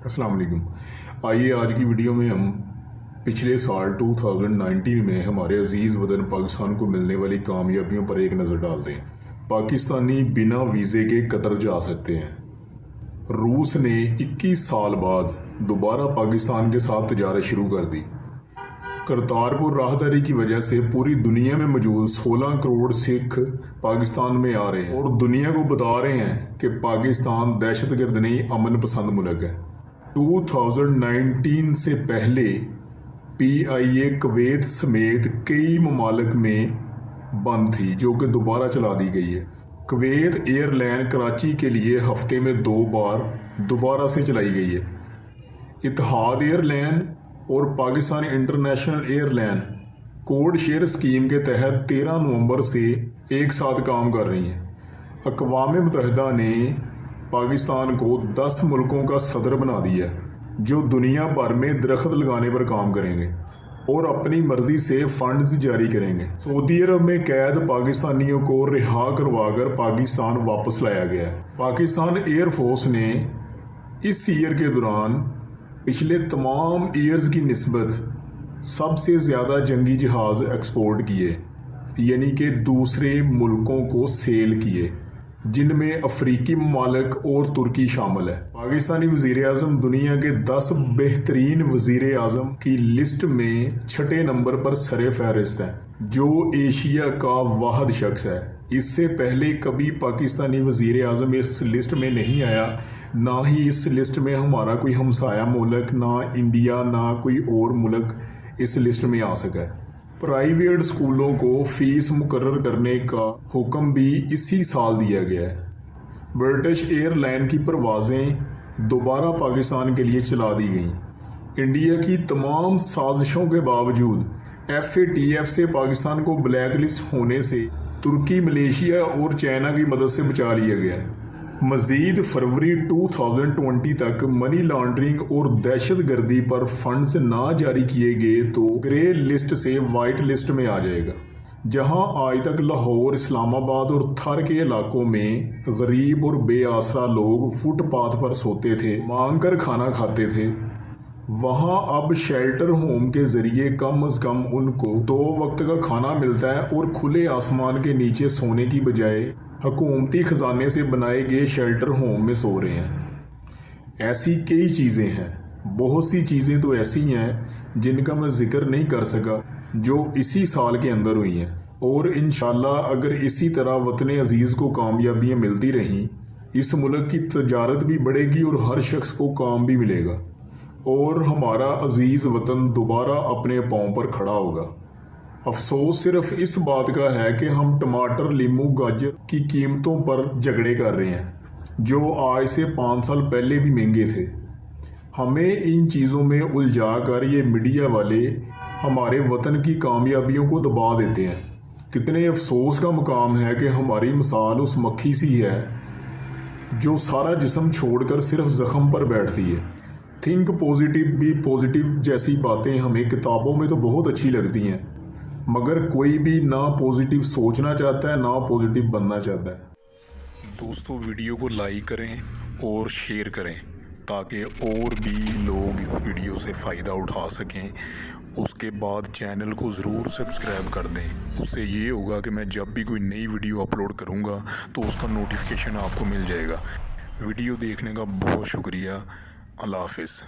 अस्सलाम वालेकुम। आइए आज की वीडियो में हम पिछले साल 2019 में हमारे अजीज़ वतन पाकिस्तान को मिलने वाली कामयाबियों पर एक नज़र डालते हैं। पाकिस्तानी बिना वीज़े के कतर जा सकते हैं। रूस ने 21 साल बाद दोबारा पाकिस्तान के साथ तजारत शुरू कर दी। करतारपुर राहदारी की वजह से पूरी दुनिया में मौजूद 16 करोड़ सिख पाकिस्तान में आ रहे हैं और दुनिया को बता रहे हैं कि पाकिस्तान दहशतगर्द नहीं, अमन पसंद मुल्क है। 2019 से पहले PIA कुवैत समेत कई ममालिक में बंद थी, जो कि दोबारा चला दी गई है। कुवैत एयरलाइन कराची के लिए हफ्ते में 2 बार दोबारा से चलाई गई है। इत्तेहाद एयरलाइन और Pakistan international airline code share scheme के तहत 13 नवंबर से एक साथ काम कर रही हैं। अक़वाम मुत्तहिदा ने पाकिस्तान को 10 मुल्कों का सदर बना दिया, जो दुनिया भर में दरख्त लगाने पर काम करेंगे और अपनी मर्जी से फंड्स जारी करेंगे। सऊदी अरब में कैद पाकिस्तानियों को रिहा करवाकर पाकिस्तान वापस लाया गया है। पाकिस्तान एयरफोर्स ने इस ईयर के दौरान पिछले तमाम ईयर्स की निस्बत सबसे ज़्यादा जंगी जहाज़ एक्सपोर्ट किए, यानी कि दूसरे मुल्कों को सेल किए, जिनमें अफ्रीकी ममालिक और तुर्की शामिल है। पाकिस्तानी वज़ीर आज़म दुनिया के 10 बेहतरीन वज़ीर आज़म की लिस्ट में 6 नंबर पर सरे फहरिस्त हैं, जो एशिया का वाहिद शख्स है। इससे पहले कभी पाकिस्तानी वज़ीर आज़म इस लिस्ट में नहीं आया, ना ही इस लिस्ट में हमारा कोई हमसाया मुल्क, ना इंडिया, ना कोई और मुल्क इस लिस्ट में आ सका है। प्राइवेट स्कूलों को फ़ीस मुकर्रर करने का हुक्म भी इसी साल दिया गया है। ब्रिटिश एयरलाइन की परवाज़ें दोबारा पाकिस्तान के लिए चला दी गईं। इंडिया की तमाम साजिशों के बावजूद FATF से पाकिस्तान को ब्लैक लिस्ट होने से तुर्की, मलेशिया और चाइना की मदद से बचा लिया गया है। मज़ीद फरवरी 2020 तक मनी लॉन्ड्रिंग और दहशत गर्दी पर फंड्स ना जारी किए गए तो ग्रे लिस्ट से वाइट लिस्ट में आ जाएगा। जहां आज तक लाहौर, इस्लामाबाद और थर के इलाकों में गरीब और बेआसरा लोग फुटपाथ पर सोते थे, मांग कर खाना खाते थे, वहां अब शेल्टर होम के ज़रिए कम अज़ कम उनको 2 वक्त का खाना मिलता है और खुले आसमान के नीचे सोने की बजाय हुकूमती ख़जाने से बनाए गए शेल्टर होम में सो रहे हैं। ऐसी कई चीज़ें हैं, बहुत सी चीज़ें तो ऐसी हैं जिनका मैं ज़िक्र नहीं कर सका, जो इसी साल के अंदर हुई हैं। और इंशाल्लाह अगर इसी तरह वतन अजीज़ को कामयाबियाँ मिलती रहीं, इस मुल्क की तजारत भी बढ़ेगी और हर शख्स को काम भी मिलेगा और हमारा अजीज़ वतन दोबारा अपने पाँव पर खड़ा होगा। अफसोस सिर्फ इस बात का है कि हम टमाटर, लीमू, गाजर की कीमतों पर झगड़े कर रहे हैं, जो आज से 5 साल पहले भी महंगे थे। हमें इन चीज़ों में उलझा कर ये मीडिया वाले हमारे वतन की कामयाबियों को दबा देते हैं। कितने अफसोस का मुकाम है कि हमारी मिसाल उस मक्खी सी है जो सारा जिस्म छोड़कर सिर्फ ज़ख्म पर बैठती है। थिंक पॉजिटिव, बी पॉजिटिव जैसी बातें हमें किताबों में तो बहुत अच्छी लगती हैं, मगर कोई भी ना पॉजिटिव सोचना चाहता है, ना पॉजिटिव बनना चाहता है। दोस्तों, वीडियो को लाइक करें और शेयर करें ताकि और भी लोग इस वीडियो से फ़ायदा उठा सकें। उसके बाद चैनल को ज़रूर सब्सक्राइब कर दें। उससे ये होगा कि मैं जब भी कोई नई वीडियो अपलोड करूँगा तो उसका नोटिफिकेशन आपको मिल जाएगा। वीडियो देखने का बहुत शुक्रिया। अल्लाह हाफ़िज़।